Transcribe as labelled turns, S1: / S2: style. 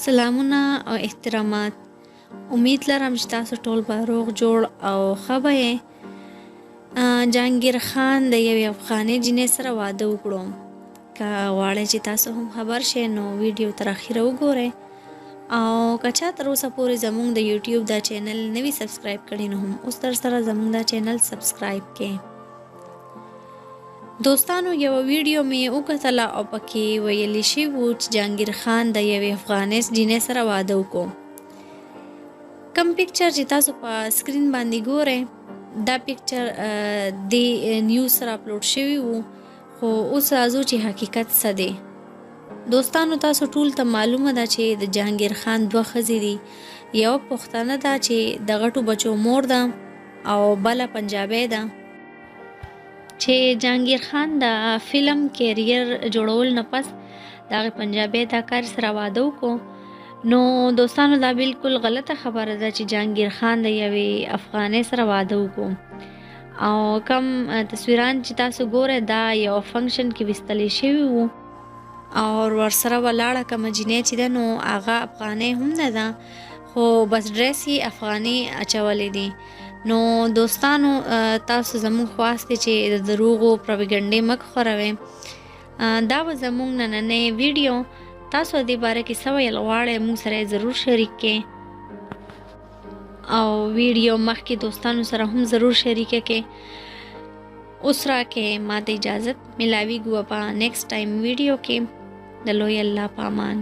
S1: سلامونه او احترامات. امید لرم چې تاسو ټول به روغ جوړ او ښه به یې. جهانګیر خان د یوې افغانې جینۍ سره واده وکړو. که غواړئ چې تاسو هم خبر شئ نو ویډیو تر اخره وګورئ، او که چا تر اوسه پورې زموږ د یوټیوب دا چینل نه وي سبسکرایب کړی نو هم اوس در سره زموږ دا چینل سبسکرایب کړئ. دوستانو یو ویډیو مې وکتله او پکې ویلي شوي وو چې جهانګیر خان د یوې افغانې جینۍ سره واده وکړو. کم پکچر چې تاسو په سکرین باندې ګورئ دا پکچر د نیوز سره اپلوډ شوي وو، خو اوس راځو چې حقیقت څه دی. دوستانو تاسو ټول ته معلومه ده چې د جهانګیر خان دوه ښځې دي، یوه پښتنه ده چې د غټو بچو مور ده او بله پنجابۍ ده. چې جهانګیر خان د فلم کیریر جوړول نه پس د هغې پنجابۍ اداکار سره واده وکړو. نو دوستانو دا بالکل غلطه خبره ده چې جهانګیر خان د یوې افغانۍ سره واده وکړو، او کم تصویران چې تاسو ګورئ دا یو فنکشن کې ویستلی شوي وو، او ورسره ولاړه کومه جینۍ چې ده نو هغه افغانۍ هم نه ده، خو بس ډریس یې افغاني اچولی دی. نو دوستانو تاسو زموږ خواست دی چې د دروغو پروپاګنډې مه خپروئ. دا به زموږ نننی ویډیو. تاسو دې باره کې څه ویل غواړئ موږ سره یې ضرور شریک کړئ، او ویډیو مخکې دوستانو سره هم ضرور شریکه کړئ. اوس راکې ما ته اجازت، ملاویږو په نیکسټ ټایم ویډیو کې. د لوی الله په امان.